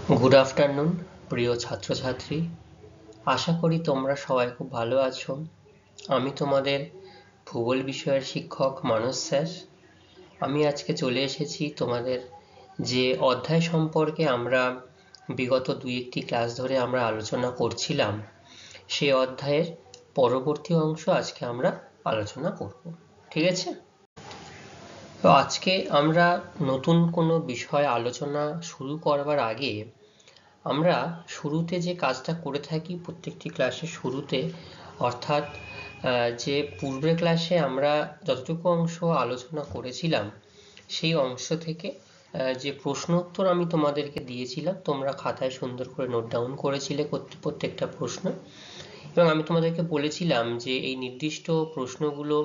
Good afternoon প্রিয় ছাত্রছাত্রী, আশা করি তোমরা সবাই খুব ভালো আছো। আমি তোমাদের ভূগোল বিষয়ের শিক্ষক মানস স্যার। আমি আজকে চলে এসেছি তোমাদের যে অধ্যায় সম্পর্কে আমরা বিগত একটি ক্লাস ধরে আমরা আলোচনা করছিলাম, সেই অধ্যায়ের পরবর্তী অংশ আজকে আমরা আলোচনা করব। ঠিক আছে? তো আজকে আমরা নতুন কোনো বিষয় আলোচনা শুরু করবার আগে আমরা শুরুতে যে কাজটা করে থাকি প্রত্যেকটি ক্লাসের শুরুতে, অর্থাৎ যে পূর্বের ক্লাসে আমরা যতটুকু অংশ আলোচনা করেছিলাম সেই অংশ থেকে যে প্রশ্ন উত্তর আমি তোমাদেরকে দিয়েছিলাম, তোমরা খাতায় সুন্দর করে নোট ডাউন করেছিলে প্রত্যেকটা প্রশ্ন, এবং আমি তোমাদেরকে বলেছিলাম যে এই নির্দিষ্ট প্রশ্নগুলো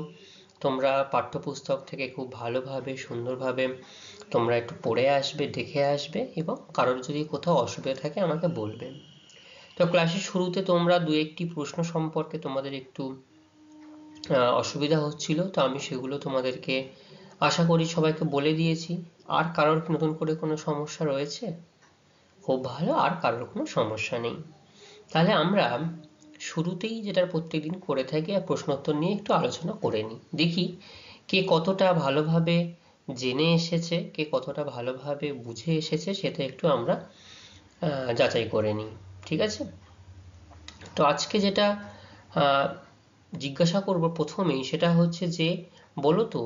তোমরা পাঠ্যপুস্তক থেকে খুব ভালোভাবে সুন্দরভাবে তোমরা একটু পড়ে আসবে, দেখে আসবে, এবং কারোর যদি কোথাও অসুবিধা থাকে আমাকে বলবে। তো ক্লাসের শুরুতে তোমরা একটি প্রশ্ন সম্পর্কে তোমাদের একটু অসুবিধা হচ্ছিল, তো আমি সেগুলো তোমাদেরকে আশা করি সবাইকে বলে দিয়েছি। আর কারোর নতুন করে কোনো সমস্যা রয়েছে? খুব ভালো, আর কারোর কোনো সমস্যা নেই। তাহলে আমরা শুরুতেই যেটা প্রত্যেকদিন করে থাকি প্রশ্নোত্তর নিয়ে একটু আলোচনা করে নিই, দেখি কে কতটা ভালোভাবে জেনে এসেছে, কে কতটা ভালোভাবে বুঝে এসেছে, সেটা একটু আমরা যাচাই করে নিই। ঠিক আছে? তো আজকে যেটা জিজ্ঞাসা করব প্রথমেই, সেটা হচ্ছে যে বলো তো,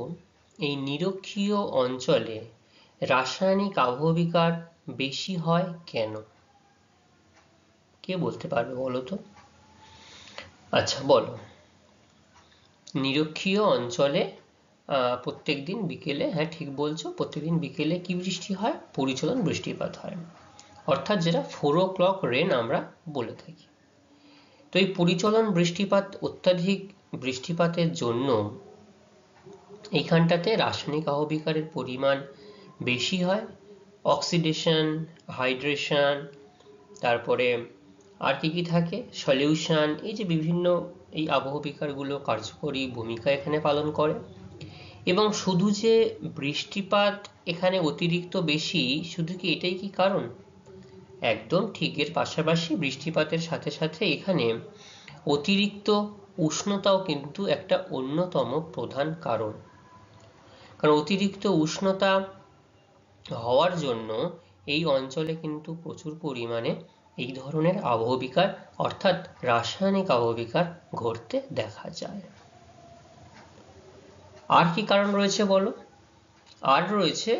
এই নিরক্ষীয় অঞ্চলে রাসায়নিক আবহবিকার বেশি হয় কেন? কে বলতে পারবে বলো তো? আচ্ছা বলো। নিরক্ষীয় অঞ্চলে প্রত্যেকদিন বিকেলে, হ্যাঁ ঠিক বলছো, প্রত্যেকদিন বিকেলে কি বৃষ্টি হয়? পরিচলন বৃষ্টিপাত হয়, অর্থাৎ যেটা 4 o'clock রেন আমরা বলে থাকি। তো এই পরিচলন বৃষ্টিপাত, অত্যাধিক বৃষ্টিপাতের জন্য এইখানটাতে রাসায়নিক আবহবিকারের পরিমাণ বেশি হয়। অক্সিডেশন, হাইড্রেশন, তারপরে আর কি কি থাকে, সলিউশন, এই যে বিভিন্ন এই আবহবিকারগুলো কার্যকরী ভূমিকা এখানে পালন করে। এবং শুধু যে বৃষ্টিপাত এখানে অতিরিক্ত বেশি, শুধু কি এটাই কি কারণ? একদম ঠিক। এর পাশাপাশি বৃষ্টিপাতের সাথে সাথে এখানে অতিরিক্ত উষ্ণতাও কিন্তু একটা অন্যতম প্রধান কারণ। কারণ অতিরিক্ত উষ্ণতা হওয়ার জন্য এই অঞ্চলে কিন্তু প্রচুর পরিমাণে এই ধরনের আবহবিকার, অর্থাৎ রাসায়নিক আবহবিকার ঘটতে দেখা যায়। আর কি কারণ রয়েছে বলো? আর রয়েছে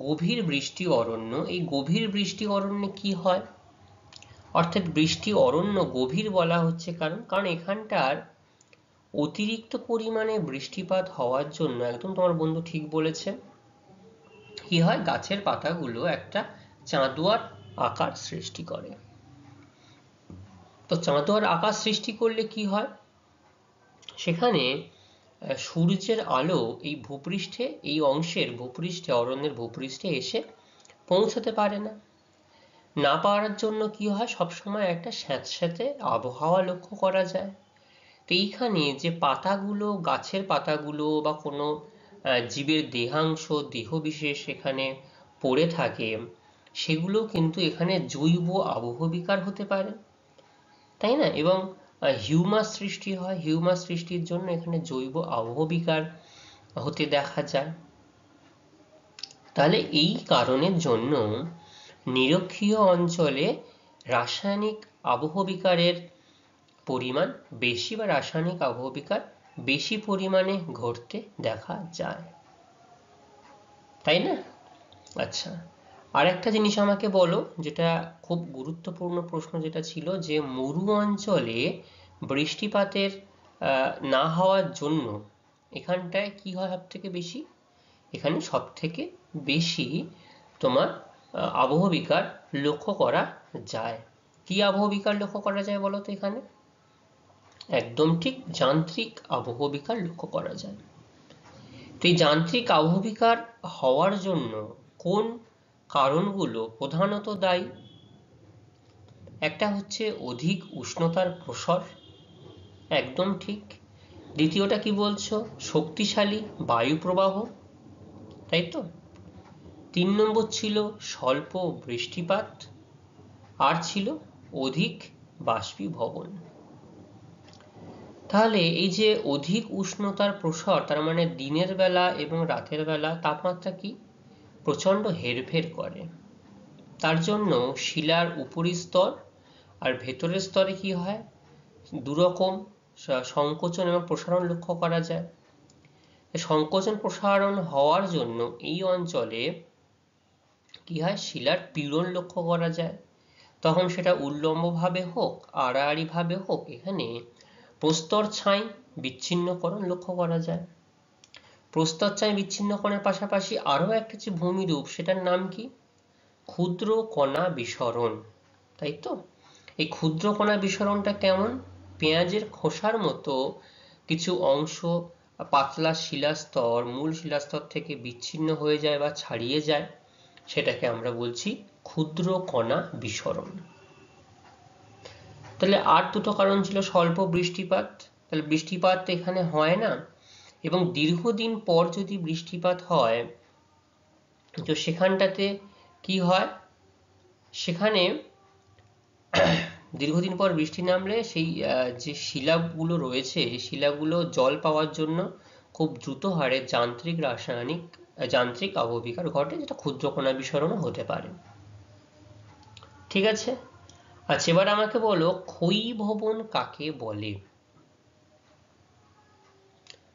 গভীর বৃষ্টি অরণ্য। এই গভীর বৃষ্টি অরণ্যে কি হয়? অর্থাৎ বৃষ্টি অরণ্য গভীর বলা হচ্ছে কারণ এখানটার অতিরিক্ত পরিমাণে বৃষ্টিপাত হওয়ার জন্য, একদম তোমার বন্ধু ঠিক বলেছে, কি হয়, গাছের পাতাগুলো একটা চাঁদোয়ার আকার সৃষ্টি করে। তো চাঁদোয়ার আকার সৃষ্টি করলে কি হয়, সেখানে সূর্যের আলো এই ভূপৃষ্ঠে, এই অংশের ভূপৃষ্ঠে, অরণ্যের ভূপৃষ্ঠে এসে পৌঁছতে পারে না। না পারার জন্য কি হয়, সবসময় একটা স্যাঁতস্যাঁতে আবহাওয়া লক্ষ্য করা যায়। তো এইখানে যে পাতাগুলো, গাছের পাতাগুলো বা কোনো জীবের দেহাংশ, দেহবিশেষ এখানে পড়ে থাকে, সেগুলো কিন্তু এখানে জৈব আবহবিকার হতে পারে, তাই না? এবং হিউমাস সৃষ্টি হয়, হিউমাস সৃষ্টির জন্য এখানে জৈব আবহবিকার হতে দেখা যায়। তাহলে এই কারণের জন্য নিরক্ষীয় অঞ্চলে রাসায়নিক আবহবিকারের পরিমাণ বেশি, বা রাসায়নিক আবহবিকার বেশি পরিমাণে ঘটতে দেখা যায়, তাই না? আচ্ছা, আর একটা জিনিস আমাকে বলো, যেটা খুব গুরুত্বপূর্ণ প্রশ্ন যেটা ছিল, যে মরু অঞ্চলে বৃষ্টিপাতের না হওয়ার জন্য এখানটায় কি হয় সব থেকে বেশি? এখানে সব থেকে বেশি তোমার আবহবিকার লক্ষ্য করা যায়। কি আবহবিকার লক্ষ্য করা যায় বলো তো এখানে? একদম ঠিক, যান্ত্রিক আবহবিকার লক্ষ্য করা যায়। তো এই যান্ত্রিক আবহবিকার হওয়ার জন্য কোন কারণগুলো প্রধানত দায়ী? একটা হচ্ছে অধিক উষ্ণতার প্রসর, একদম ঠিক। দ্বিতীয়টা কি বলছো? শক্তিশালী বায়ু প্রবাহ, তাই তো। 3 নম্বর ছিল স্বল্প বৃষ্টিপাত, আর ছিল অধিক বাষ্পীভবন। তাহলে এই যে অধিক উষ্ণতার প্রসার, তার মানে দিনের বেলা এবং রাতের বেলা তাপমাত্রা কি প্রচন্ড হেরফের করে। তার জন্য শিলার উপরি স্তর আর ভেতরের স্তরে কি হয়, দুরকম সংকোচন এবং প্রসারণ লক্ষ্য করা যায়। সংকোচন প্রসারণ হওয়ার জন্য এই অঞ্চলে কি হয়, শিলার পীড়ন লক্ষ্য করা যায়। তখন সেটা উল্লম্বভাবে হোক আড়াআড়ি ভাবে হোক, এখানে প্রস্তর ছাই বিচ্ছিন্নকরণ লক্ষ্য করা যায়। প্রস্তর ছাই বিচ্ছিন্নকরণের পাশাপাশি আরো একটা যে ভূমিরূপ, সেটার নাম কি, ক্ষুদ্র কণা বিসরণ। তাই তো, এই ক্ষুদ্র কণা বিসরণটা কেমন, পেঁয়াজের খোসার মতো কিছু অংশ পাতলা শিলাস্তর মূল শিলাস্তর থেকে বিচ্ছিন্ন হয়ে যায় বা ছাড়িয়ে যায়, সেটাকে আমরা বলছি ক্ষুদ্র কণা বিসরণ। তাহলে আর দুটো কারণ ছিল, স্বল্প বৃষ্টিপাত, তাহলে বৃষ্টিপাত এখানে হয় না, এবং দীর্ঘদিন পর যদি বৃষ্টিপাত হয় তো সেখানটাতে কি হয়, সেখানে দীর্ঘদিন পর বৃষ্টি নামলে সেই যে শিলাগুলো রয়েছে, শিলাগুলো জল পাওয়ার জন্য খুব দ্রুত হারে যান্ত্রিক আবহবিকার ঘটে, যেটা ক্ষুদ্রকণা বিসরণও হতে পারে। ঠিক আছে, আচ্ছা এবার আমাকে বলো ক্ষয়ীভবন কাকে বলে।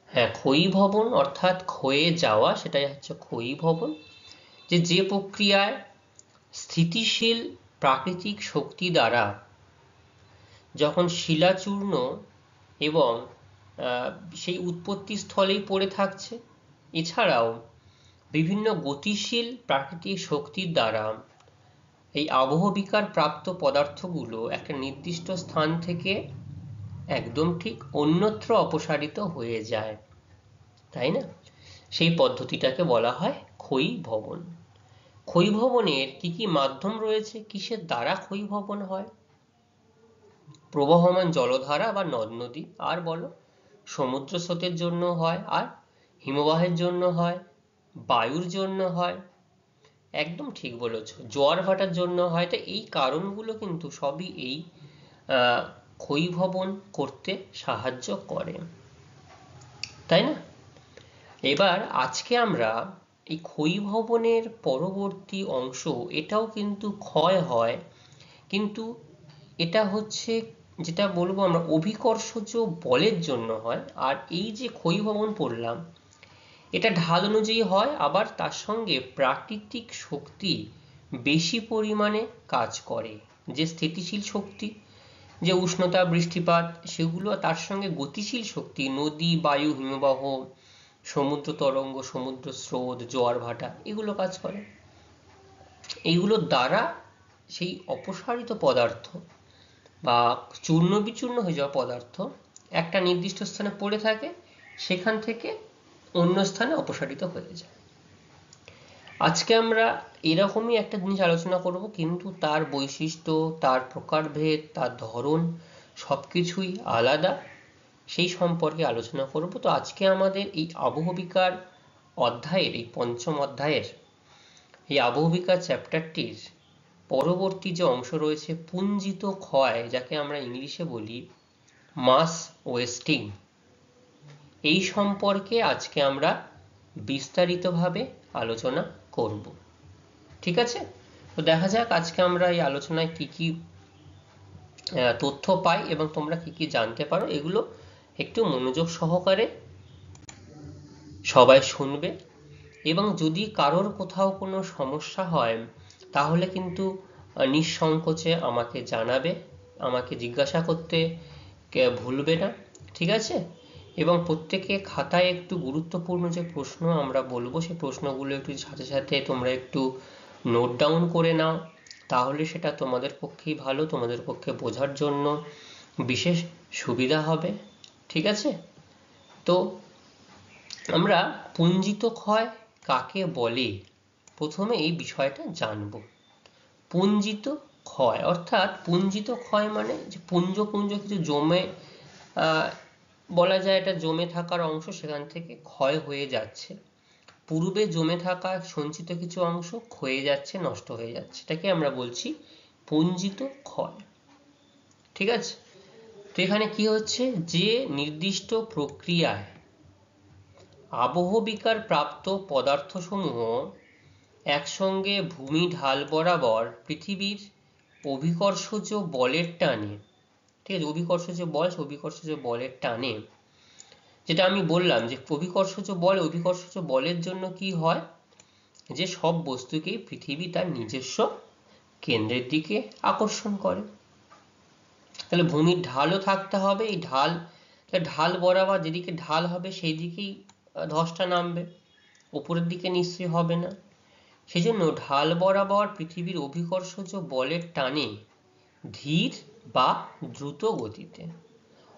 হ্যাঁ, ক্ষয়ীভবন অর্থাৎ ক্ষয়ে যাওয়া, সেটাই হচ্ছে ক্ষয়ীভবন। যে প্রক্রিয়ায় স্থিতিশীল প্রাকৃতিক শক্তি দ্বারা যখন শিলাচূর্ণ এবং সেই উৎপত্তি স্থলেই পড়ে থাকছে, এছাড়াও বিভিন্ন গতিশীল প্রাকৃতিক শক্তির দ্বারা এই আবহবিকার প্রাপ্ত পদার্থগুলো একটা নির্দিষ্ট স্থান থেকে একদম ঠিক অন্যত্র অপসারিত হয়ে যায়, তাই না, সেই পদ্ধতিটাকে বলা হয় ক্ষয়ীভবন। ক্ষয়ীভবনের কি কি মাধ্যম রয়েছে, কিসের দ্বারা ক্ষয়ীভবন হয়, প্রবহমান জলধারা বা নদ নদী, আর বলো সমুদ্র স্রোতের জন্য হয়, আর হিমবাহের জন্য হয়, বায়ুর জন্য হয়, একদম ঠিক বলেছ, জোয়ার ভাটার জন্য হয়। তো এই কারণগুলো কিন্তু সবই এই ক্ষয়ীভবন করতে সাহায্য করে, তাই না। এবার আজকে আমরা এই ক্ষয়ীভবনের পরবর্তী অংশ, এটাও কিন্তু ক্ষয় হয়, কিন্তু এটা হচ্ছে যেটা বলবো আমরা অভিকর্ষজ বলের জন্য হয়। আর এই যে ক্ষয়ীভবন পড়লাম, এটা ঢাল অনুযায়ী হয়, আবার তার সঙ্গে প্রাকৃতিক শক্তি বেশি পরিমাণে কাজ করে। যে স্থিতিশীল শক্তি, যে উষ্ণতা বৃষ্টিপাত, সেগুলো তার সঙ্গে গতিশীল শক্তি, নদী বায়ু হিমবাহ সমুদ্র তরঙ্গ সমুদ্র স্রোত জোয়ার ভাটা, এগুলো কাজ করে। এইগুলোর দ্বারা সেই অপসারিত পদার্থ বা চূর্ণ বিচূর্ণ হয়ে যাওয়া পদার্থ একটা নির্দিষ্ট স্থানে পড়ে থাকে, সেখান থেকে অন্য স্থানে অপসারিত হয়ে যায়। আজকে আমরা এরকমই একটা জিনিস আলোচনা করব, কিন্তু তার বৈশিষ্ট্য, তার প্রকারভেদ, তার ধরন সবকিছুই আলাদা, সেই সম্পর্কে আলোচনা করব। তো আজকে আমাদের এই আবহবিকার অধ্যায়ের, এই পঞ্চম অধ্যায়ের এই আবহবিকার চ্যাপ্টারটির পরবর্তী যে অংশ রয়েছে পুঞ্জিত ক্ষয়, যাকে আমরা ইংলিশে বলি মাস ওয়েস্টিং, এই সম্পর্কে আজকে আমরা বিস্তারিতভাবে আলোচনা করব। ঠিক আছে, তো দেখা যাক আজকে আমরা এই আলোচনায় কি কি তথ্য পাই এবং তোমরা কি কি জানতে পারো, এগুলো একটু মনোযোগ সহকারে সবাই শুনবে। এবং যদি কারোর কোথাও কোনো সমস্যা হয় তাহলে কিন্তু নিঃসংকোচে আমাকে জানাবে, আমাকে জিজ্ঞাসা করতে ভুলবে না, ঠিক আছে। এবং প্রত্যেকে খাতায় একটু গুরুত্বপূর্ণ যে প্রশ্ন আমরা বলবো, সেই প্রশ্নগুলো একটু সাথে সাথে তোমরা একটু নোট ডাউন করে নাও, তাহলে সেটা তোমাদের পক্ষেই ভালো, তোমাদের পক্ষে বোঝার জন্য বিশেষ সুবিধা হবে, ঠিক আছে। তো আমরা পুঞ্জিত ক্ষয় কাকে বলে প্রথমে এই বিষয়টা জানব। পুঞ্জিত ক্ষয় অর্থাৎ পুঞ্জিত ক্ষয় মানে যে পুঞ্জ পুঞ্জ কিছু জমে, বলা যায় এটা জমে থাকার অংশ সেখান থেকে ক্ষয় হয়ে যাচ্ছে, পূর্বে জমে থাকা সঞ্চিত কিছু অংশ ক্ষয়ে যাচ্ছে, নষ্ট হয়ে যাচ্ছে, এটাকে আমরা বলছি পুঞ্জিত ক্ষয়। ঠিক আছে, তো এখানে কি হচ্ছে, যে নির্দিষ্ট প্রক্রিয়ায় আবহবিকার প্রাপ্ত পদার্থসমূহ একসঙ্গে ভূমি ঢাল বরাবর পৃথিবীর অভিকর্ষজ বলের টানে, ঠিক আছে, অভিকর্ষজ বলের টানে, যেটা আমি বললাম যে অভিকর্ষজ বলের জন্য কি হয়, যে সব বস্তুকেই পৃথিবী তার নিজস্ব কেন্দ্রের দিকে আকর্ষণ করে। তাহলে ভূমির ঢালও থাকতে হবে, এই ঢাল বরাবর যেদিকে ঢাল হবে সেই দিকেই ধসটা নামবে, উপরের দিকে নিশ্চয়ই হবে না। সেই জন্য ঢাল বরাবর পৃথিবীর অভিকর্ষজ বলের টানে ধীর বা দ্রুত গতিতে,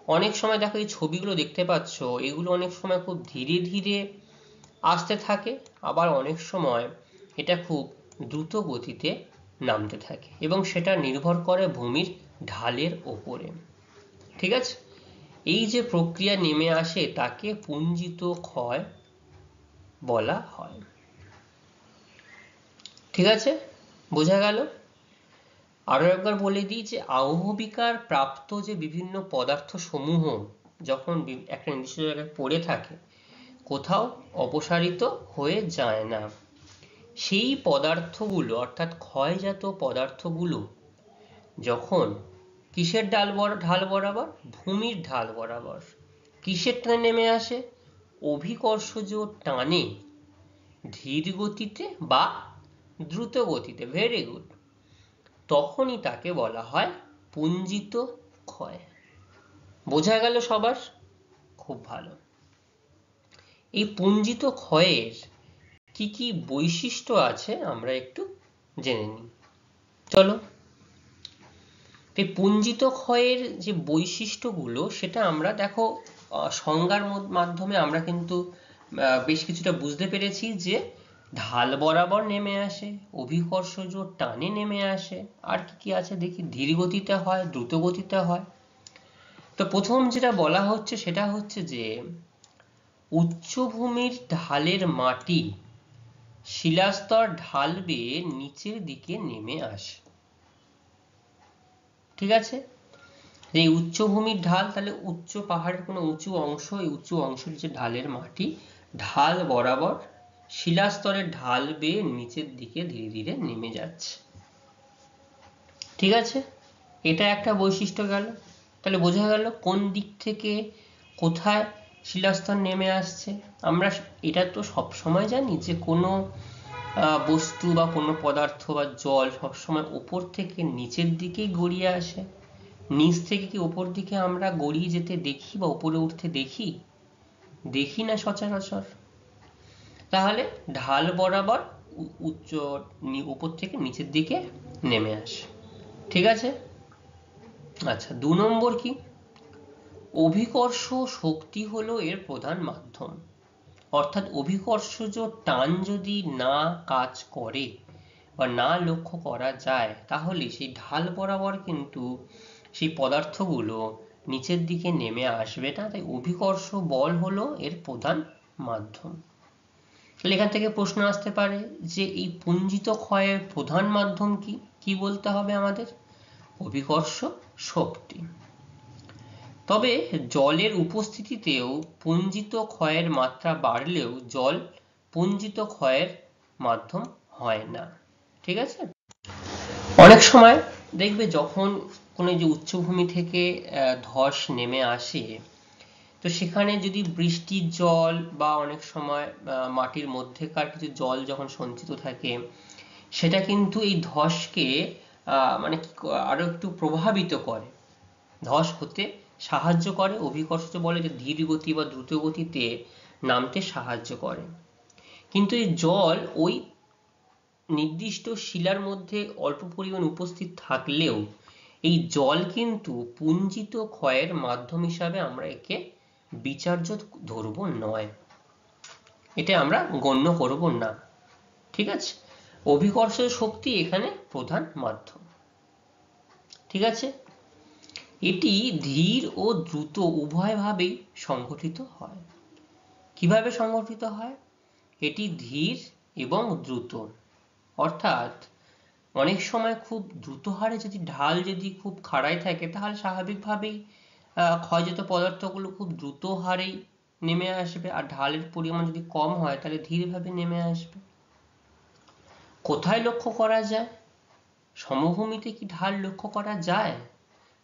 অনেক সময় দেখো এই ছবিগুলো দেখতে পাচ্ছ, এগুলো অনেক সময় খুব ধীরে ধীরে আসতে থাকে, আবার অনেক সময় এটা খুব দ্রুত গতিতে নামতে থাকে, এবং সেটা নির্ভর করে ভূমির ঢালের ওপরে। ঠিক আছে, এই যে প্রক্রিয়া নেমে আসে তাকে পুঞ্জিত ক্ষয় বলা হয়। ঠিক আছে, বোঝা গেল? আরো একবার বলে দিই যে আবহবিকার প্রাপ্ত যে বিভিন্ন পদার্থ সমূহ যখন একটা নির্দিষ্ট জায়গায় পড়ে থাকে, কোথাও অপসারিত হয়ে যায় না, সেই পদার্থগুলো অর্থাৎ ক্ষয়জাত পদার্থগুলো যখন কিসের ঢাল বরাবর, ভূমির ঢাল বরাবর কিসের টানে নেমে আসে, অভিকর্ষজ টানে ধীর গতিতে বা দ্রুত গতিতে, ভেরি গুড, তখনই তাকে বলা হয় পুঞ্জিত ক্ষয়। বোঝা গেল সবার? খুব ভালো। এই পুঞ্জিত ক্ষয়ের কি কি বৈশিষ্ট্য আছে আমরা একটু জেনে নিই, চলো। এই পুঞ্জিত ক্ষয়ের যে বৈশিষ্ট্যগুলো সেটা আমরা দেখো সংজ্ঞার মাধ্যমে আমরা কিন্তু বেশ কিছুটা বুঝতে পেরেছি, যে ঢাল বরাবর নেমে আসে, অভিকর্ষজ টানে নেমে আসে, আর কি কি আছে দেখি, ধীর গতিতে হয়, দ্রুত গতিতে হয়। তো প্রথম যেটা বলা হচ্ছে সেটা হচ্ছে যে উচ্চভূমির ঢালের মাটি শিলাস্তর ঢাল বেয়ে নিচের দিকে নেমে আসে। ঠিক আছে, এই উচ্চভূমির ঢাল, তাহলে উচ্চ পাহাড়ের কোনো উঁচু অংশ, এই উঁচু অংশের যে ঢালের মাটি ঢাল বরাবর শিলাস্তরের ঢাল বেয়ে নিচের দিকে ধীরে ধীরে নেমে যাচ্ছে। ঠিক আছে, এটা একটা বৈশিষ্ট্য গেল। তাহলে বোঝা গেল কোন দিক থেকে কোথায় শিলাস্তর নেমে আসছে। আমরা এটা তো সব সময় জানি যে কোনো বস্তু বা কোনো পদার্থ বা জল সবসময় উপর থেকে নিচের দিকেই গড়িয়ে আসে, নিচ থেকে কি উপর দিকে আমরা গড়িয়ে যেতে দেখি বা উপরে উঠতে দেখি? দেখি না সচরাচর। তাহলে ঢাল বরাবর উপর থেকে নিচের দিকে নেমে আসে। ঠিক আছে, আচ্ছা 2 নম্বর কি, অভিকর্ষ শক্তি হলো এর প্রধান মাধ্যম। অর্থাৎ অভিকর্ষজ টান যদি না কাজ করে বা না লক্ষ্য করা যায়, তাহলে সেই ঢাল বরাবর কিন্তু সেই পদার্থগুলো নিচের দিকে নেমে আসবে না। তাই অভিকর্ষ বল হলো এর প্রধান মাধ্যম। তাহলে এখান থেকে প্রশ্ন আসতে পারে যে এই পুঞ্জিত ক্ষয়ের প্রধান মাধ্যম কি, কি বলতে হবে আমাদের? অভিকর্ষ শক্তি। তবে জলের উপস্থিতিতেও পুঞ্জিত ক্ষয়ের মাত্রা বাড়লেও জল পুঞ্জিত ক্ষয়ের মাধ্যম হয় না। ঠিক আছে, অনেক সময় দেখবে যখন কোনো যে উচ্চভূমি থেকে ধস নেমে আসে, তো সেখানে যদি বৃষ্টির জল বা অনেক সময় মাটির মধ্যেকার কিছু জল যখন সঞ্চিত থাকে, সেটা কিন্তু এই ধসকে মানে আরো একটু প্রভাবিত করে, ধস হতে সাহায্য করে, অভিকর্ষজ বলে যে ধীর গতি বা দ্রুত গতিতে নামতে সাহায্য করে। কিন্তু এই জল ওই নির্দিষ্ট শিলার মধ্যে অল্প পরিমাণ উপস্থিত থাকলেও এই জল কিন্তু পুঞ্জিত ক্ষয়ের মাধ্যম হিসাবে আমরা একে বিচার্য ধরব নয়, এটা আমরা গণ্য করব না। ঠিক আছে, অভিকর্ষ শক্তি এখানে প্রধান মাধ্যম। ঠিক আছে, এটি ধীর ও দ্রুত উভয়ভাবেই সংঘটিত হয়। কিভাবে সংঘটিত হয়? এটি ধীর এবং দ্রুত, অর্থাৎ অনেক সময় খুব দ্রুত হারে যদি ঢাল যদি খুব খাড়াই থাকে তাহলে স্বাভাবিকভাবেই ক্ষয়জাত পদার্থগুলো খুব দ্রুত হারেই নেমে আসবে, আর ঢালের পরিমাণ যদি কম হয় তাহলে ধীরভাবে নেমে আসবে। কোথায় লক্ষ্য করা যায়? সমভূমিতে কি ঢাল লক্ষ্য করা যায়?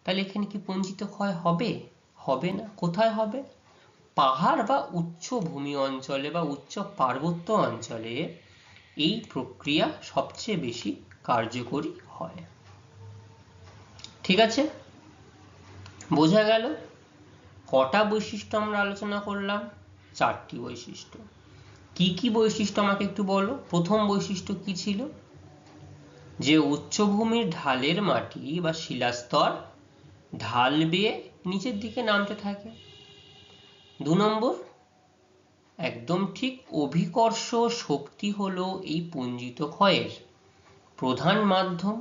তাহলে এখানে কি পুঞ্জিত ক্ষয় হবে? হবে না। কোথায় হবে? পাহাড় বা উচ্চ ভূমি অঞ্চলে বা উচ্চ পার্বত্য অঞ্চলে এই প্রক্রিয়া সবচেয়ে বেশি কার্যকরী হয়। ঠিক আছে, বোঝা গেল? কটা বৈশিষ্ট্য আমরা আলোচনা করলাম? 4টি বৈশিষ্ট্য। কি কি বৈশিষ্ট্য আমাকে একটু বলো। প্রথম বৈশিষ্ট্য কি ছিল? যে উচ্চভূমির ঢালের মাটি বা শিলাস্তর ঢাল বেয়ে নিচের দিকে নামতে থাকে। 2 নম্বর, একদম ঠিক, অভিকর্ষ শক্তি হলো এই পুঞ্জিত ক্ষয়ের প্রধান মাধ্যম।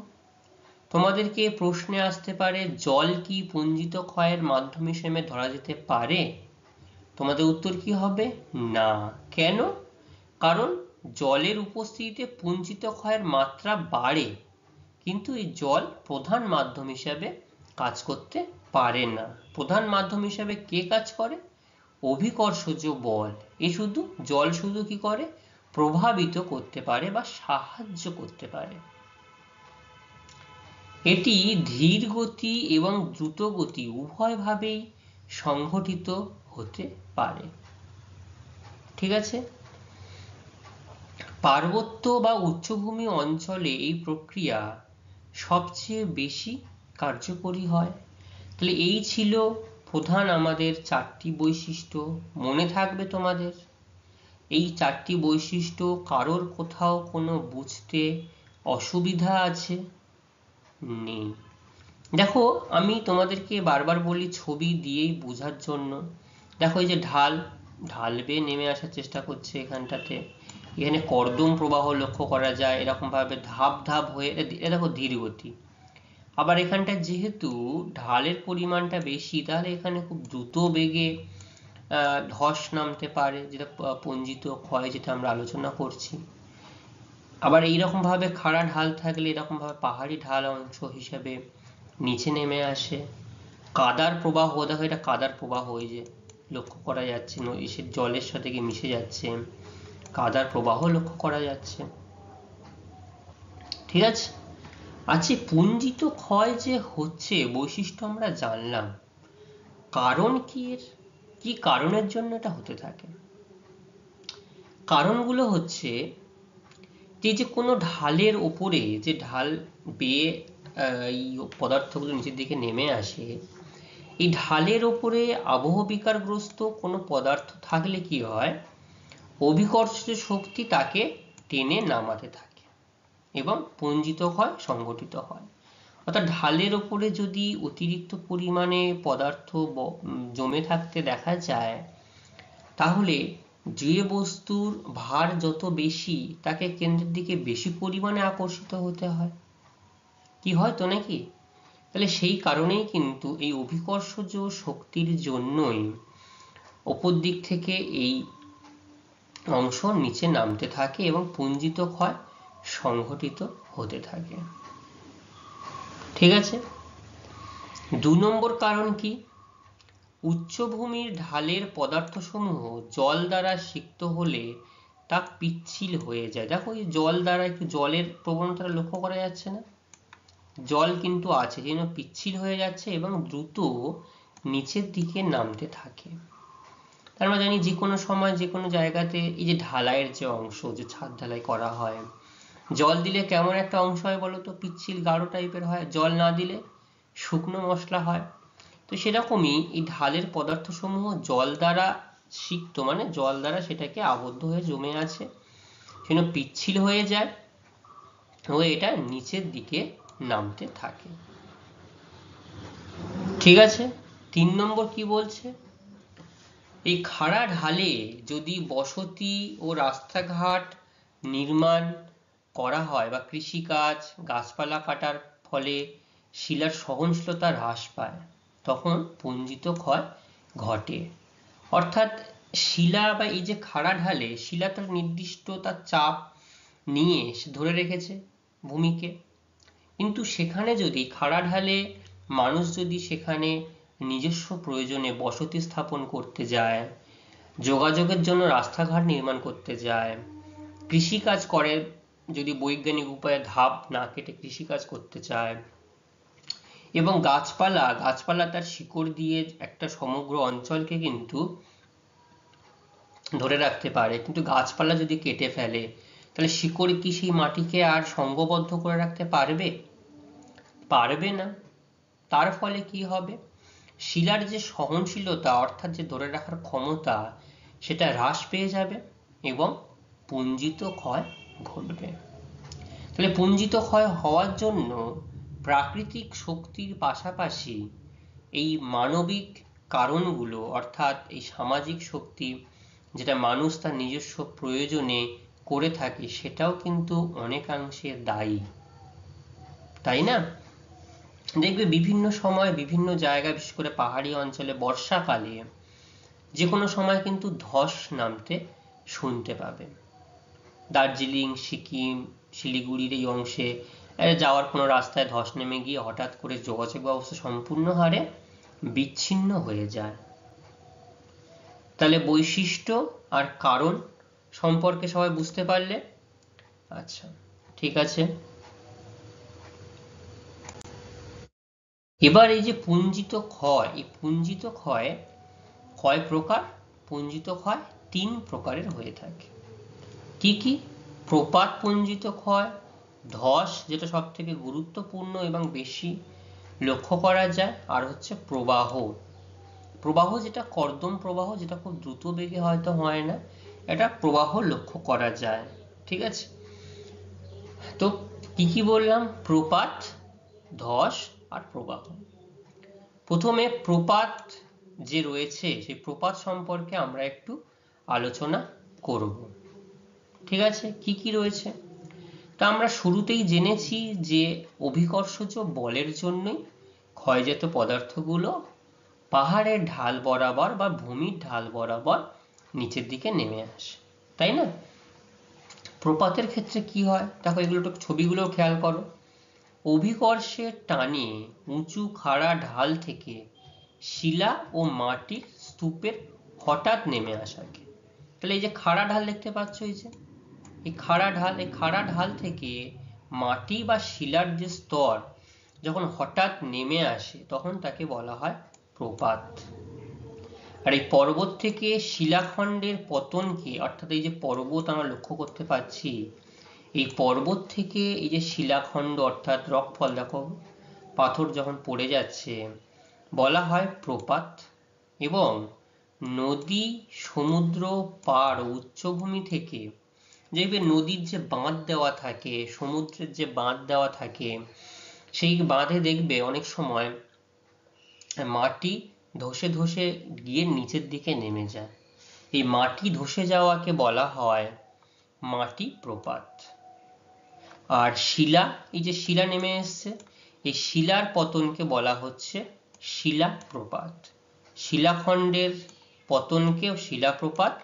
তোমাদেরকে প্রশ্নে আসতে পারে জল কি পুঞ্জিত ক্ষয়ের মাধ্যম হিসেবে ধরা যেতে পারে? তোমাদের উত্তর কি হবে? না। কেন? কারণ জলের উপস্থিতিতে পুঞ্জিত ক্ষয়ের মাত্রা বাড়ে, কিন্তু এই জল প্রধান মাধ্যম হিসেবে কাজ করতে পারে না। প্রধান মাধ্যম হিসেবে কে কাজ করে? অভিকর্ষজ বল। জল শুধু কি করে? প্রভাবিত করতে পারে বা সাহায্য করতে পারে। এটি ধীর গতি এবং দ্রুত গতি উভয়ভাবেই সংঘটিত হতে পারে। ঠিক আছে, পার্বত্য বা উচ্চভূমি অঞ্চলে এই প্রক্রিয়া সবচেয়ে বেশি কার্যকরী হয়। তাহলে এই ছিল প্রধান আমাদের 4টি বৈশিষ্ট্য। মনে থাকবে তোমাদের এই 4টি বৈশিষ্ট্য। কারোর কোথাও কোনো বুঝতে অসুবিধা আছে? নেই। দেখো, আমি তোমাদেরকে বারবার বলি ছবি দিয়েই বোঝার জন্য। দেখো এই যে ঢাল বেয়ে নেমে আসার চেষ্টা করছে এখানটাতে। এখানে কর্দম প্রবাহ লক্ষ্য করা যায়, এরকম ভাবে ধাপ ধাপ হয়ে, দেখো ধীর গতি। আবার এখানটা যেহেতু ঢালের পরিমাণটা বেশি, তাহলে এখানে খুব দ্রুত বেগে ধস নামতে পারে, যেটা পুঞ্জিত ক্ষয়, যেটা আমরা আলোচনা করছি। আবার এইরকম ভাবে খাড়া ঢাল থাকলে এরকম ভাবে পাহাড়ি ঢাল অংশ হিসেবে নিচে নেমে আসে। কাদার প্রবাহ, দেখো এটা কাদার প্রবাহ, এই যে লক্ষ্য করা যাচ্ছে নদীর জলের সাথে গিয়ে মিশে যাচ্ছে, কাদার প্রবাহ লক্ষ্য করা যাচ্ছে। ঠিক আছে, আচ্ছা, পুঞ্জিত ক্ষয় যে হচ্ছে বৈশিষ্ট্য আমরা জানলাম, কারণ কি এর? কি কারণের জন্য এটা হতে থাকে? কারণগুলো হচ্ছে যে কোনো ঢালের ওপরে যে ঢাল বেয়ে এই পদার্থগুলো নিচের দিকে নেমে আসে, এই ঢালের ওপরে আবহবিকারগ্রস্ত কোনো পদার্থ থাকলে কি হয়? অভিকর্ষজ শক্তি তাকে টেনে নামাতে থাকে এবং পুঞ্জিত ক্ষয় সংঘটিত হয়। অর্থাৎ ঢালের ওপরে যদি অতিরিক্ত পরিমাণে পদার্থ জমে থাকতে দেখা যায়, তাহলে যে বস্তুর ভার যত বেশি তাকে কেন্দ্রের দিকে বেশি পরিমাণে আকর্ষিত হতে হয়। কি হয় তো নাকি? তাহলে সেই কারণেই কিন্তু এই অভিকর্ষজ শক্তির জন্যই ওপর দিক থেকে এই অংশ নিচে নামতে থাকে এবং পুঞ্জিত ক্ষয় সংঘটিত হতে থাকে। ঠিক আছে, 2 নম্বর কারণ কি? উচ্চভূমির ঢালের পদার্থসমূহ জল দ্বারা সিক্ত হলে তা পিচ্ছিল হয়ে যায়। দেখো এই জল দ্বারা একটু জলের প্রবণতা লক্ষ্য করা যাচ্ছে না? জল কিন্তু আছে, যেন পিচ্ছিল হয়ে যাচ্ছে এবং দ্রুত নিচের দিকে নামতে থাকে। আমরা জানি যে কোনো সময় যে কোনো জায়গাতে এই যে ঢালাইয়ের যে অংশ, যে ছাদ ঢালাই করা হয়, জল দিলে কেমন একটা অংশ হয় বলো তো? পিচ্ছিল গাঢ় টাইপের হয়। জল না দিলে শুকনো মশলা হয়। তো সেরকমই এই ঢালের পদার্থসমূহ জল দ্বারা সিক্ত, মানে জল দ্বারা সেটাকে আবদ্ধ হয়ে জমে আছে, সেজন্য পিচ্ছিল হয়ে যায় ও এটা নিচের দিকে নামতে থাকে। ঠিক আছে, 3 নম্বর কি বলছে? এই খাড়া ঢালে যদি বসতি ও রাস্তাঘাট নির্মাণ করা হয় বা কৃষিকাজ, গাছপালা কাটার ফলে শিলার সহনশীলতা হ্রাস পায়, তখন পুঞ্জিত ক্ষয় ঘটে। অর্থাৎ শিলা বা এই যে খাড়া ঢালে শিলা তার নির্দিষ্ট তার চাপ নিয়ে সে ধরে রেখেছে ভূমিকে, কিন্তু সেখানে যদি খাড়া ঢালে মানুষ যদি সেখানে নিজস্ব প্রয়োজনে বসতি স্থাপন করতে যায়, যোগাযোগের জন্য রাস্তাঘাট নির্মাণ করতে যায়, কৃষিকাজ করে, যদি বৈজ্ঞানিক উপায়ে ধাপ না কেটে কৃষিকাজ করতে চায়, এবং গাছপালা তার শিকড় দিয়ে একটা সমগ্র অঞ্চলকে কিন্তু ধরে রাখতে পারে, কিন্তু গাছপালা যদি কেটে ফেলে তাহলে শিকড় কি সেই মাটিকে আর সঙ্ঘবদ্ধ করে রাখতে পারবে? পারবে না। তার ফলে কি হবে? শিলার যে সহনশীলতা অর্থাৎ যে ধরে রাখার ক্ষমতা সেটা হ্রাস পেয়ে যাবে এবং পুঞ্জিত ক্ষয় ঘটবে। তাহলে পুঞ্জিত ক্ষয় হওয়ার জন্য প্রাকৃতিক শক্তির পাশাপাশি এই মানবিক কারণগুলো অর্থাৎ এই সামাজিক শক্তি যেটা মানুষ তার নিজস্ব প্রয়োজনে করে থাকে সেটাও কিন্তু অনেকাংশে দায়ী, তাই না? দেখবে বিভিন্ন সময় বিভিন্ন জায়গায় বিশেষ করে পাহাড়ি অঞ্চলে বর্ষাকালে যে কোনো সময় কিন্তু ধস নামতে শুনতে পাবে। দার্জিলিং, সিকিম, শিলিগুড়ির এই অংশে যাওয়ার কোনো রাস্তায় ধস নেমে গিয়ে হঠাৎ করে যোগাযোগ ব্যবস্থা সম্পূর্ণ হারে বিচ্ছিন্ন হয়ে যায়। তাহলে বৈশিষ্ট্য আর কারণ সম্পর্কে সবাই বুঝতে পারলে? আচ্ছা, ঠিক আছে। এবার এই যে পুঞ্জিত ক্ষয়, এই পুঞ্জিত ক্ষয় কয় প্রকার? পুঞ্জিত ক্ষয় 3 প্রকারের হয়ে থাকে। কি কি? প্রপাত পুঞ্জিত ক্ষয়, ধস যেটা সব থেকে গুরুত্বপূর্ণ এবং বেশি লক্ষ্য করা যায়, আর হচ্ছে প্রবাহ। প্রবাহ যেটা কর্দম প্রবাহ, যেটা খুব দ্রুত বেগে হয়তো হয় না, এটা প্রবাহ লক্ষ্য করা যায়। ঠিক আছে, তো কি কি বললাম? প্রপাত, ধস আর প্রবাহ। প্রথমে প্রপাত যে রয়েছে সেই প্রপাত সম্পর্কে আমরা একটু আলোচনা করব। ঠিক আছে, কি কি রয়েছে? তা আমরা শুরুতেই জেনেছি যে অভিকর্ষজ বলের জন্যই ক্ষয়জাত পদার্থগুলো পাহাড়ের ঢাল বরাবর বা ভূমির ঢাল বরাবর নিচের দিকে নেমে আসে, তাই না? প্রপাতের ক্ষেত্রে কি হয় দেখো, এগুলো একটু ছবিগুলো খেয়াল করো। অভিকর্ষের টানে উঁচু খাড়া ঢাল থেকে শিলা ও মাটির স্তূপের হঠাৎ নেমে আসাকে, তাহলে এই যে খাড়া ঢাল দেখতে পাচ্ছ, এই খাড়া ঢাল থেকে মাটি বা শিলার যে স্তর যখন হঠাৎ নেমে আসে তখন তাকে বলা হয় প্রপাত। আর এই পর্বত থেকে শিলাখণ্ডের পতনকে, অর্থাৎ এই যে পর্বত আমরা লক্ষ্য করতে পাচ্ছি, এই পর্বত থেকে এই যে শিলাখণ্ড অর্থাৎ রকফল, দেখো পাথর যখন পড়ে যাচ্ছে, বলা হয় প্রপাত। এবং নদী, সমুদ্র পাড়, উচ্চভূমি থেকে দেখবে নদীর যে বাঁধ দেওয়া থাকে, সমুদ্রের যে বাঁধ দেওয়া থাকে, সেই বাঁধে দেখবে অনেক সময় মাটি ধসে ধসে গিয়ে নিচের দিকে নেমে যায়। এই মাটি ধসে যাওয়াকে বলা হয় মাটি প্রপাত। আর শিলা, এই যে শিলা নেমে এসছে, এই শিলার পতনকে বলা হচ্ছে শিলা প্রপাত। শিলাখণ্ডের পতনকে শিলাপ্রপাত,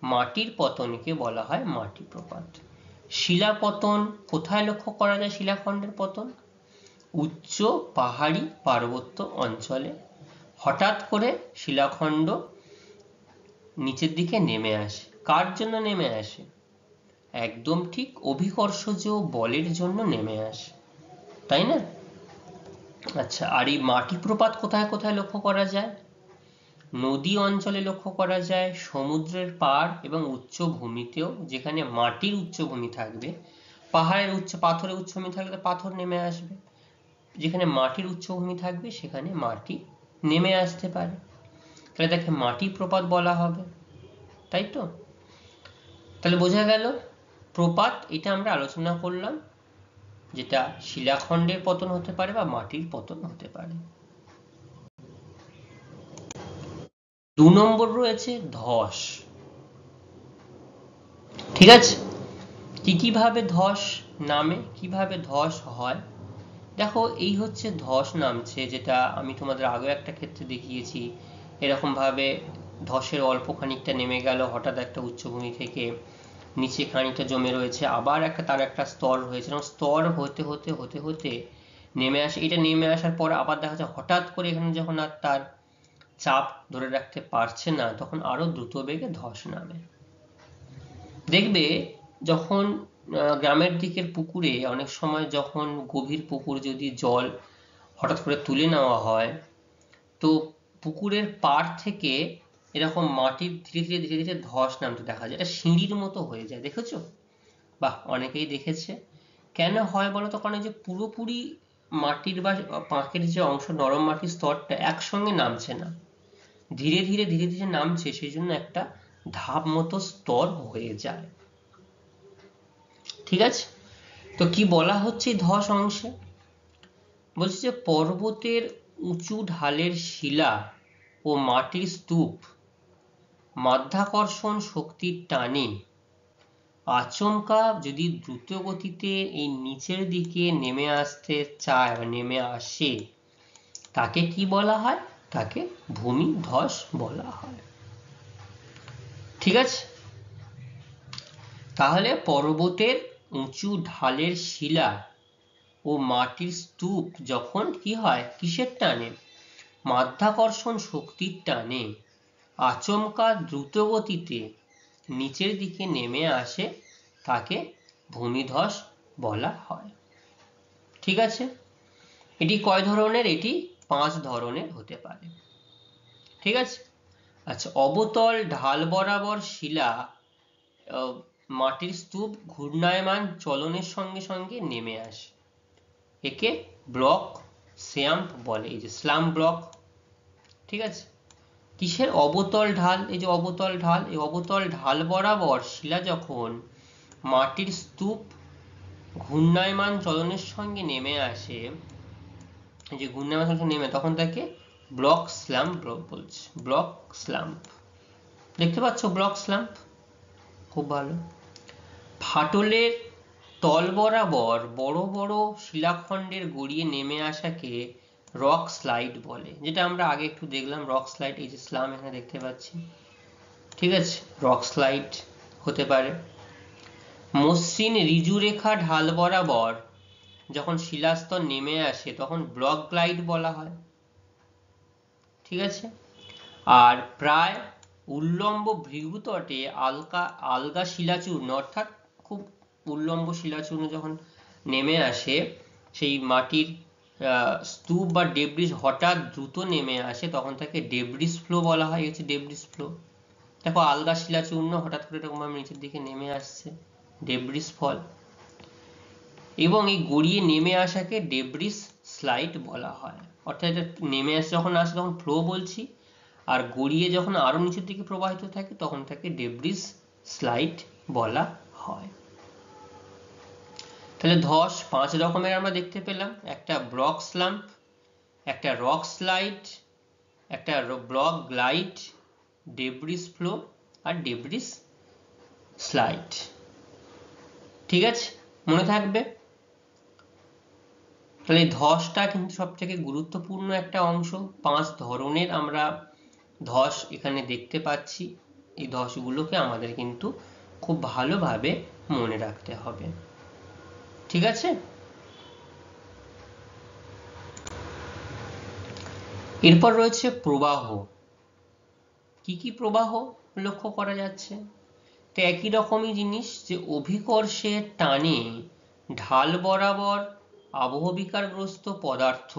মাটির পতনকে বলা হয় মাটি প্রপাত। শিলা পতন কোথায় লক্ষ্য করা যায়? শিলাখণ্ডের পতন উচ্চ পাহাড়ি পার্বত্য অঞ্চলে হঠাৎ করে শিলাখণ্ড নিচের দিকে নেমে আসে। কার জন্য নেমে আসে? একদম ঠিক, অভিকর্ষজ বলের জন্য নেমে আসে, তাই না? আচ্ছা, আর এই মাটি প্রপাত কোথায় কোথায় লক্ষ্য করা যায়? নদী অঞ্চলে লক্ষ্য করা যায়, সমুদ্রের পাড় এবং উচ্চভূমিতেও, যেখানে মাটির উচ্চভূমি থাকবে। পাহাড়ের পাথরের উচ্চভূমি থাকলে পাথর নেমে আসবে, যেখানে মাটির উচ্চভূমি থাকবে সেখানে মাটি নেমে আসতে পারে, তাহলে তাকে মাটি প্রপাত বলা হবে, তাই তো? তাহলে বোঝা গেল প্রপাত এটা আমরা আলোচনা করলাম, যেটা শিলাখণ্ডের পতন হতে পারে বা মাটির পতন হতে পারে। 2 নম্বর রয়েছে ধস। ঠিক আছে, কিভাবে ধস নামে, কিভাবে ধস হয়? দেখো, এই হচ্ছে ধস নামছে, যেটা আমি তোমাদের আগে একটা ক্ষেত্রে দেখিয়েছি। এরকম ভাবে ধসের অল্প খানিকটা নেমে গেল হঠাৎ একটা উচ্চভূমি থেকে, নিচে খানিকটা জমে রয়েছে, আবার তার একটা স্তর রয়েছে, এবং স্তর হতে হতে হতে হতে নেমে আসে। এটা নেমে আসার পর আবার দেখা যাচ্ছে হঠাৎ করে এখানে যখন আর তার চাপ ধরে রাখতে পারছে না, তখন আরো দ্রুত বেগে ধস নামে। দেখবে যখন গ্রামের দিকের পুকুরে অনেক সময় যখন গভীর পুকুর যদি জল হঠাৎ করে তুলে নেওয়া হয়, তো পুকুরের পাড় থেকে এরকম মাটির ধীরে ধীরে ধীরে ধীরে ধস নামতে দেখা যায়, এটা সিঁড়ির মতো হয়ে যায়, দেখেছো? বাহ, অনেকেই দেখেছে। কেন হয় বলো তো? কারণ যে পুরোপুরি মাটির বা পাঁকের যে অংশ, নরম মাটির স্তরটা একসঙ্গে নামছে না, ধীরে ধীরে ধীরে ধীরে নামছে, সেই জন্য একটা ধাপ মতো স্তর হয়ে যায়। ঠিক আছে, তো কি বলা হচ্ছে ধস অংশে? বলছে যে পর্বতের উঁচু ঢালের শিলা ও মাটির স্তূপ মাধ্যাকর্ষণ শক্তির টানে আচমকা যদি দ্রুত গতিতে এই নিচের দিকে নেমে আসতে চায় বা নেমে আসে, তাকে কি বলা হয়? তাকে ভূমিধস বলা হয়। ঠিক আছে, তাহলে পর্বতের উঁচু ঢালের শিলা ও মাটির স্তূপ যখন কি হয়, কিসের টানে? মাধ্যাকর্ষণ শক্তির টানে আচমকা দ্রুত গতিতে নিচের দিকে নেমে আসে, তাকে ভূমিধস বলা হয়। ঠিক আছে, এটি কয় ধরনের? এটি 5 ধরনের হতে পারে। ঠিক আছে, আচ্ছা, অবতল ঢাল বরাবর শিলা মাটির স্তূপ ঘূর্ণায়মান চলনের সঙ্গে সঙ্গে নেমে আসে, একে ব্লক স্ল্যাম্প বলে, এই যে স্ল্যাম ব্লক। ঠিক আছে, কিসের অবতল ঢাল? এই যে অবতল ঢাল, এই অবতল ঢাল বরাবর শিলা যখন মাটির স্তূপ ঘূর্ণায়মান চলনের সঙ্গে নেমে আসে, এই যে ঘূর্ণায়মান চলনের নেমে, তখন তাকে ব্লক স্ল্যাম্প বলছে, ব্লক স্ল্যাম্প। দেখতে পাচ্ছ ব্লক স্ল্যাম্প? খুব ভালো। ফাটলের তল বরাবর বড় বড় শিলাখণ্ডের গড়িয়ে নেমে আসাকে রক স্লাইড বলে, যেটা আমরা আগে একটু দেখলাম রক স্লাইড, এই যে স্ল্যাম এখানে দেখতে পাচ্ছি। ঠিক আছে, রক স্লাইড হতে পারে। মসৃণ ঋজু রেখা ঢাল বরাবর যখন শিলাস্তর নেমে আসে, তখন ব্লক গ্লাইড বলা হয়। ঠিক আছে, আর প্রায় উল্লম্ব ভৃগুতটে আলগা শিলাচূর্ণ, অর্থাৎ খুব উল্লম্ব শিলাচূর্ণ যখন নেমে আসে, সেই মাটির স্তূপ বা ডেব্রিস হঠাৎ দ্রুত নেমে আসে, তখন তাকে ডেব্রিস ফ্লো বলা হয়। হচ্ছে ডেব্রিস ফ্লো। দেখো আলগা শিলাচূর্ণ হঠাৎ করে এরকম নিচের দিকে নেমে আসছে, ডেব্রিস ফল। এবং এই গড়িয়ে নেমে আসাকে ডেব্রিস স্লাইড বলা হয়। অর্থাৎ এটা নেমে আসে যখন আসে তখন ফ্লো বলছি, আর গড়িয়ে যখন আরো নিচের দিকে প্রবাহিত থাকে তখন তাকে ডেব্রিস স্লাইড বলা হয়। তাহলে ধস 5 রকমের আমরা দেখতে পেলাম, একটা ব্লক স্ল্যাম্প, একটা রক স্লাইড, একটা ব্লক গ্লাইড, ডেব্রিস ফ্লো আর ডেব্রিস স্লাইড। ঠিক আছে, মনে থাকবে। তাহলে ধসটা কিন্তু সব থেকে গুরুত্বপূর্ণ একটা অংশ। 5 ধরনের আমরা ধস এখানে দেখতে পাচ্ছি, এই ধসগুলোকে আমাদের কিন্তু খুব ভালোভাবে মনে রাখতে হবে। ঠিক আছে, এরপর রয়েছে প্রবাহ। কি কি প্রবাহ লক্ষ্য করা যাচ্ছে? তো একই রকমই জিনিস, যে অভিকর্ষের টানে ঢাল বরাবর আবহবিকারগ্রস্ত পদার্থ,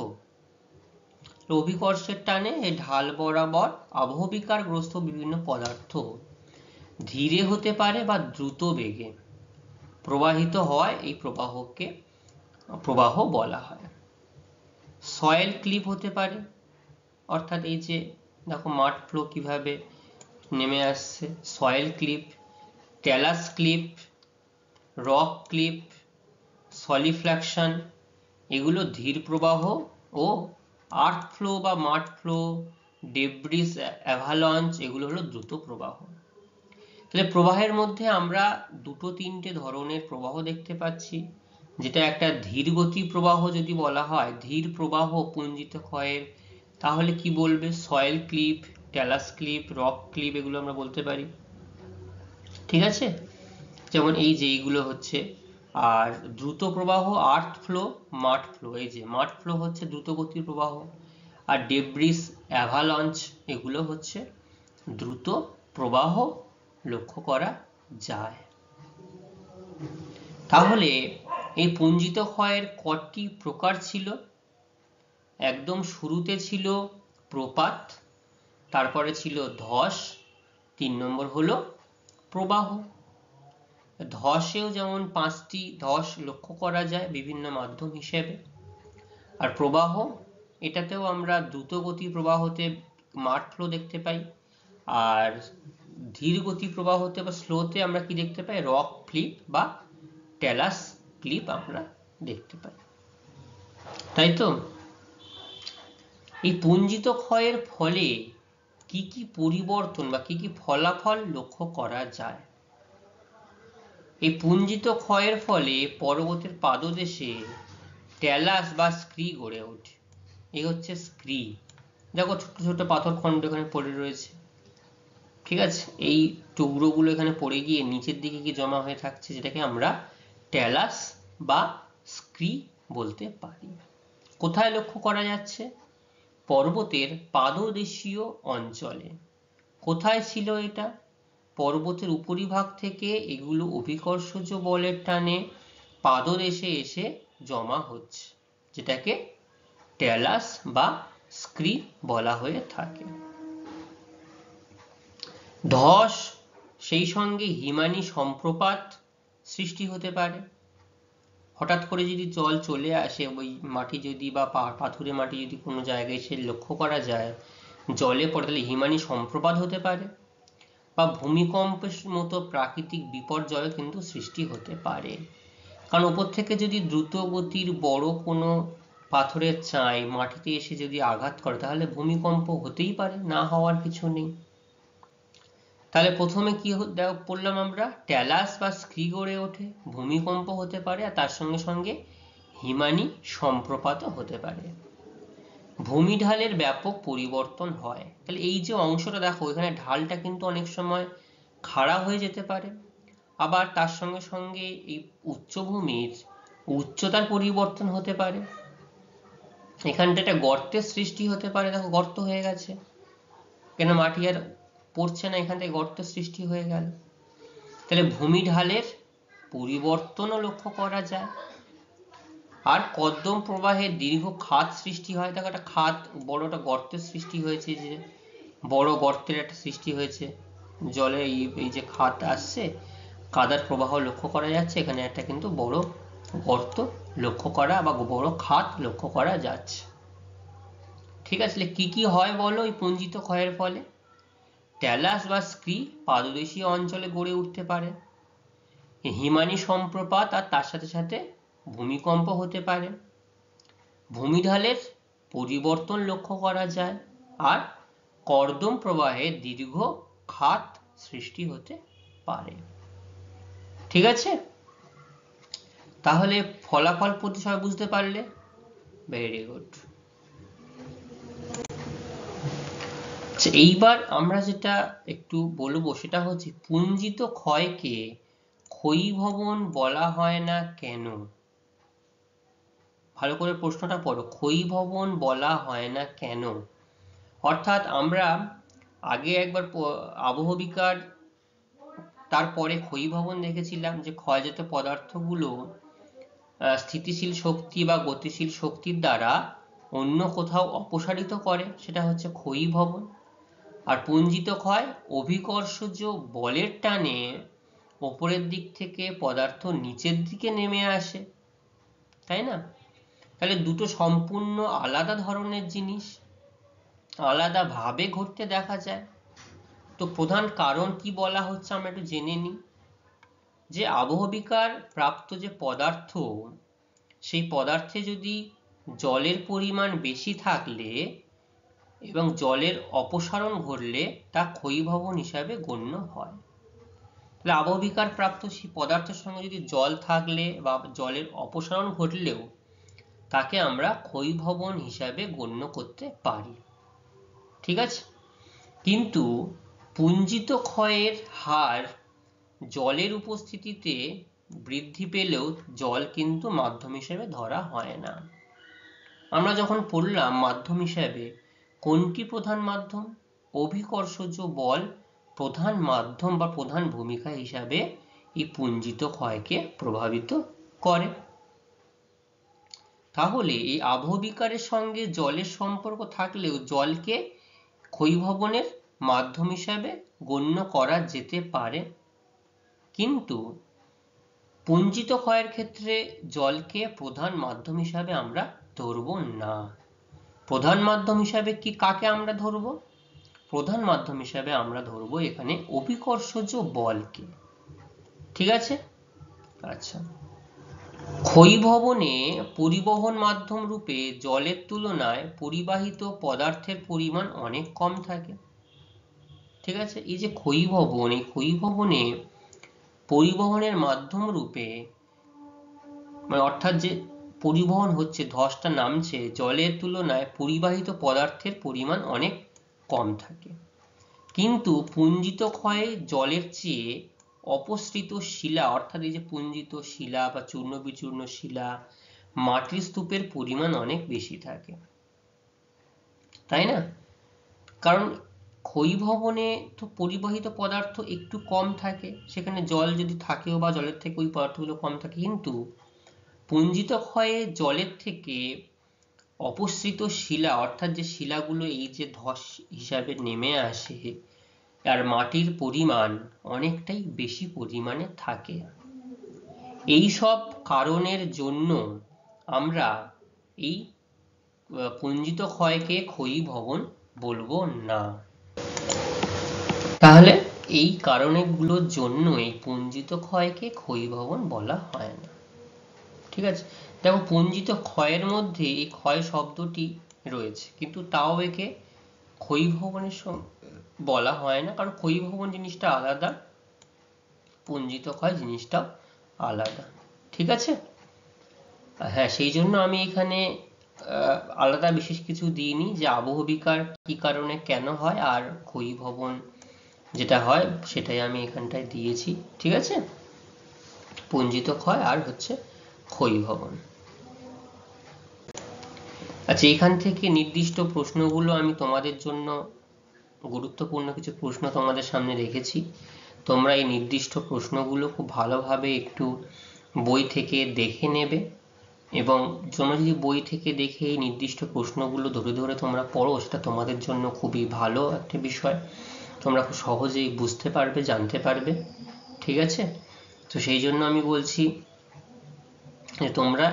অভিকর্ষের টানে এই ঢাল বরাবর আবহবিকারগ্রস্ত বিভিন্ন পদার্থ ধীরে হতে পারে বা দ্রুত বেগে প্রবাহিত হয়, এই প্রবাহকে প্রবাহ বলা হয়। সয়েল ক্লিপ হতে পারে, অর্থাৎ এই যে দেখো মাড ফ্লো কিভাবে নেমে আসছে, soil creep, talus creep, rock creep, solifluction, এগুলো ধীর প্রবাহ, ও আর্থ ফ্লো বা মাড ফ্লো, ডেব্রিস অ্যাভালাঞ্চ, এগুলো হলো দ্রুত প্রবাহ। তাহলে প্রবাহের মধ্যে আমরা 2-3টে ধরনের প্রবাহ দেখতে পাচ্ছি, যেটা একটা ধীর গতি প্রবাহ যদি বলা হয়, ধীর প্রবাহ পুঞ্জিত ক্ষয়ের, তাহলে কি বলবে? Soil creep, talus creep, rock clip, এগুলো আমরা বলতে পারি। ঠিক আছে, যেমন এই যে এইগুলো হচ্ছে। আর দ্রুত প্রবাহ আর্থ ফ্লো, মাড ফ্লো। এই যে মাড ফ্লো হচ্ছে দ্রুত গতির প্রবাহ, আর ডেব্রিস, অ্যাভালাঞ্চ এগুলো হচ্ছে দ্রুত প্রবাহ লক্ষ্য করা যায়। তাহলে এই পুঞ্জিত ক্ষয়ের কটি প্রকার ছিল? একদম শুরুতে ছিল প্রপাত, তারপরে ছিল ধস, 3 নম্বর হলো প্রবাহ। ধসেও যেমন 5টি ধস লক্ষ্য করা যায় বিভিন্ন মাধ্যম হিসেবে। আর প্রবাহ, এটাতেও আমরা দ্রুত গতি প্রবাহতে মাড ফ্লো দেখতে পাই, আর ধীর গতি প্রবাহতে বা স্লোতে আমরা কি দেখতে পাই? রক ক্লিপ বা ট্যালাস ক্লিপ আমরা দেখতে পাই, তাই তো? এই পুঞ্জিত ক্ষয়ের ফলে কি কি পরিবর্তন বা কি কি ফলাফল লক্ষ্য করা যায়? এই পুঞ্জিত ক্ষয়ের ফলে পর্বতের পাদদেশে ট্যালাস বা স্ক্রি গড়ে ওঠে। এই হচ্ছে স্ক্রি, দেখো ছোট ছোট পাথর খন্ড এখানে পড়ে রয়েছে, ঠিক আছে? এই টুকরোগুলো এখানে পড়ে গিয়ে নিচের দিকে কি জমা হয়ে থাকছে, যেটাকে আমরা ট্যালাস বা স্ক্রি বলতে পারি। কোথায় লক্ষ্য করা যাচ্ছে? পর্বতের পাদদেশীয় অঞ্চলে। কোথায় ছিল এটা? পর্বতের উপরিভাগ থেকে এগুলো অভিকর্ষজ বলের টানে পাদদেশে এসে জমা হচ্ছে, যেটাকে ট্যালাস বা স্ক্রি বলা হয়ে থাকে। ধস, সেই সঙ্গে হিমানি সম্প্রপাত সৃষ্টি হতে পারে। হঠাৎ করে যদি জল চলে আসে, ওই মাটি যদি বা পাথুরে মাটি যদি কোনো জায়গায় সে লক্ষ্য করা যায় জলে পড়ে, তাহলে হিমানি সম্প্রপাত হতে পারে, বা ভূমিকম্পের মতো প্রাকৃতিক বিপর্যয় কিন্তু সৃষ্টি হতে পারে। কারণ উপর থেকে যদি দ্রুত গতির বড় কোনো পাথরের চাই মাটিতে এসে যদি আঘাত করে, তাহলে ভূমিকম্প হতেই পারে, না হওয়ার কিছু নেই। তাহলে প্রথমে কি পড়লাম আমরা? ট্যালাস বা স্ক্রি গড়ে ওঠে, ভূমিকম্প হতে পারে, আর তার সঙ্গে সঙ্গে হিমানি সম্প্রপাতও হতে পারে। ভূমি ঢালের ব্যাপক পরিবর্তন হয়। তাহলে এই যে অংশটা দেখো, এখানে ঢালটা কিন্তু অনেক সময় খাড়া হয়ে যেতে পারে, আবার তার সঙ্গে সঙ্গে এই উচ্চভূমির উচ্চতার পরিবর্তন হতে পারে। এখানটা একটা গর্তের সৃষ্টি হতে পারে, দেখো গর্ত হয়ে গেছে, কেন মাটি আর পড়ছে না, এখান থেকে গর্ত সৃষ্টি হয়ে গেল। তাহলে ভূমি ঢালের পরিবর্তনও লক্ষ্য করা যায়। আর কর্দম প্রবাহে দীর্ঘ খাত সৃষ্টি হয়, দেখো একটা খাত, বড় একটা গর্তের সৃষ্টি হয়েছে, যে বড় গর্তের একটা সৃষ্টি হয়েছে, জলে এই যে খাত আসছে, কাদার প্রবাহ লক্ষ্য করা যাচ্ছে, এখানে একটা কিন্তু বড় গর্ত লক্ষ্য করা বা বড় খাত লক্ষ্য করা যাচ্ছে, ঠিক আছে? কি কি হয় বলো এই পুঞ্জিত ক্ষয়ের ফলে? ট্যালাস বা স্ক্রি পাদদেশীয় অঞ্চলে গড়ে উঠতে পারে, হিমানি সম্প্রপাত আর তার সাথে সাথে ভূমিকম্প হতে পারে, ভূমিঢালের পরিবর্তন লক্ষ্য করা যায়, আর কর্দম প্রবাহে দীর্ঘ খাত সৃষ্টি হতে পারে, ঠিক আছে? তাহলে ফলাফল পদ্ধতি সবাই বুঝতে পারলে? Very good. এইবার আমরা যেটা একটু বলবো সেটা হচ্ছে পুঞ্জিত ক্ষয়কে ক্ষয়ীভবন বলা হয় না কেন? ভালো করে প্রশ্নটা পড়ো, ক্ষয়ীভবন বলা হয় না কেন? অর্থাৎ আমরা আগে একবার আবহবিকার তারপরে ক্ষয়ীভবন দেখেছিলাম, যে ক্ষয়জাত পদার্থগুলো স্থিতিশীল শক্তি বা গতিশীল শক্তির দ্বারা অন্য কোথাও অপসারিত করে, সেটা হচ্ছে ক্ষয়ীভবন। আর পুঞ্জিত ক্ষয় অভিকর্ষজ বলের টানে ওপরের দিক থেকে পদার্থ নিচের দিকে নেমে আসে, তাই না? তাহলে দুটো সম্পূর্ণ আলাদা ধরনের জিনিস, আলাদা ভাবে ঘটতে দেখা যায়। তো প্রধান কারণ কি বলা হচ্ছে আমরা একটু জেনে নিই। যে আবহবিকার প্রাপ্ত যে পদার্থ, সেই পদার্থে যদি জলের পরিমাণ বেশি থাকলে এবং জলের অপসারণ ঘটলে তা ক্ষয়ীভবন হিসাবে গণ্য হয়। তাহলে আবহবিকার প্রাপ্ত সেই পদার্থের সঙ্গে যদি জল থাকলে বা জলের অপসারণ ঘটলেও তাকে আমরা ক্ষয়ীভবন হিসাবে গণ্য করতে পারি, ঠিক আছে? কিন্তু পুঞ্জিত ক্ষয়ের হার জলের উপস্থিতিতে বৃদ্ধি পেলেও জল কিন্তু মাধ্যম হিসেবে ধরা হয় না। আমরা যখন পড়লাম মাধ্যম হিসেবে কোনটি প্রধান মাধ্যম, অভিকর্ষজ বল প্রধান মাধ্যম বা প্রধান ভূমিকা হিসাবে এই পুঞ্জিত ক্ষয়কে প্রভাবিত করে। তাহলে এই আবহবিকারের সঙ্গে জলের সম্পর্ক থাকলেও জলকে ক্ষয়ীভবনের মাধ্যম হিসাবে গণ্য করা যেতে পারে, কিন্তু পুঞ্জিত ক্ষয়ের ক্ষেত্রে জলকে প্রধান মাধ্যম হিসাবে আমরা ধরব না। প্রধান মাধ্যম হিসাবে কাকে আমরা ধরব? প্রধান মাধ্যম হিসাবে আমরা ধরব এখানে অভিকর্ষজ বলকে। ঠিক আছে? আচ্ছা, ক্ষয়ীভবনে পরিবহন মাধ্যম রূপে জলের তুলনায় পরিবাহিত পদার্থের পরিমাণ অনেক কম থাকে। ঠিক আছে, এই যে ক্ষয়ীভবন, এই ক্ষয়ীভবনে পরিবহনের মাধ্যম রূপে অর্থাৎ যে পরিবহন হচ্ছে, ধসটা নামছে, জলের তুলনায় পরিবাহিত পদার্থের পরিমাণ অনেক কম থাকে। কিন্তু পুঞ্জিত ক্ষয়ে জলের চেয়ে অপসৃত শিলা, অর্থাৎ এই যে পুঞ্জিত শিলা বা চূর্ণ বিচূর্ণ শিলা, মাটির স্তূপের পরিমাণ অনেক বেশি থাকে, তাই না? কারণ ক্ষয়ীভবনে তো পরিবাহিত পদার্থ একটু কম থাকে, সেখানে জল যদি থাকেও বা জলের থেকে ওই পদার্থগুলো কম থাকে, কিন্তু পুঞ্জিত ক্ষয়ে জলের থেকে অপসৃত শিলা, অর্থাৎ যে শিলাগুলো এই যে ধস হিসাবে নেমে আসে, আর মাটির পরিমাণ অনেকটাই বেশি পরিমাণে থাকে। এই সব কারণের জন্য আমরা এই পুঞ্জিত ক্ষয়কে ক্ষয়ীভবন বলবো না। তাহলে এই কারণগুলোর জন্য এই পুঞ্জিত ক্ষয়কে ক্ষয়ীভবন বলা হয় না। ঠিক আছে, দেখো পুঞ্জিত ক্ষয়ের মধ্যে এই ক্ষয় শব্দটি রয়েছে, কিন্তু তাও একে ক্ষয়ীভবনের বলা হয় না, কারণ ক্ষয়ীভবন জিনিসটা আলাদা, পুঞ্জিত ক্ষয় জিনিসটা আলাদা। ঠিক আছে? হ্যাঁ, সেই জন্য আমি এখানে আলাদা বিশেষ কিছু দিইনি, যে আবহবিকার কি কারণে কেন হয় আর ক্ষয়ীভবন যেটা হয় সেটাই আমি এখানটায় দিয়েছি। ঠিক আছে, পুঞ্জিত ক্ষয় আর হচ্ছে ক্ষয়ীভবন। আচ্ছা, এখান থেকে নির্দিষ্ট প্রশ্নগুলো আমি তোমাদের জন্য গুরুত্বপূর্ণ কিছু প্রশ্ন তোমাদের সামনে রেখেছি। তোমরা এই নির্দিষ্ট প্রশ্নগুলো খুব ভালোভাবে একটু বই থেকে দেখে নেবে, এবং তোমরা যদি বই থেকে দেখে এই নির্দিষ্ট প্রশ্নগুলো ধরে ধরে তোমরা পড়ো, সেটা তোমাদের জন্য খুবই ভালো একটা বিষয়, তোমরা খুব সহজেই বুঝতে পারবে, জানতে পারবে। ঠিক আছে, তো সেই জন্য আমি বলছি যে তোমরা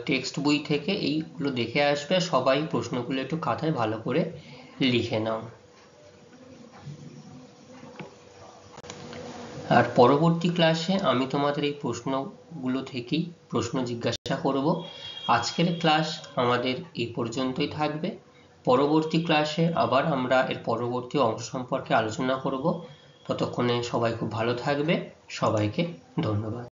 টেক্সট বই থেকে এইগুলো দেখে আসবে, সবাই প্রশ্নগুলো একটু খাতায় ভালো করে লিখে নাও। আর পরবর্তী ক্লাসে আমি তোমাদের এই প্রশ্নগুলো থেকেই প্রশ্ন জিজ্ঞাসা করব। আজকের ক্লাস আমাদের এই পর্যন্তই থাকবে। পরবর্তী ক্লাসে আবার আমরা এর পরবর্তী অংশ সম্পর্কে আলোচনা করব। ততক্ষণে সবাই খুব ভালো থাকবে। সবাইকে ধন্যবাদ।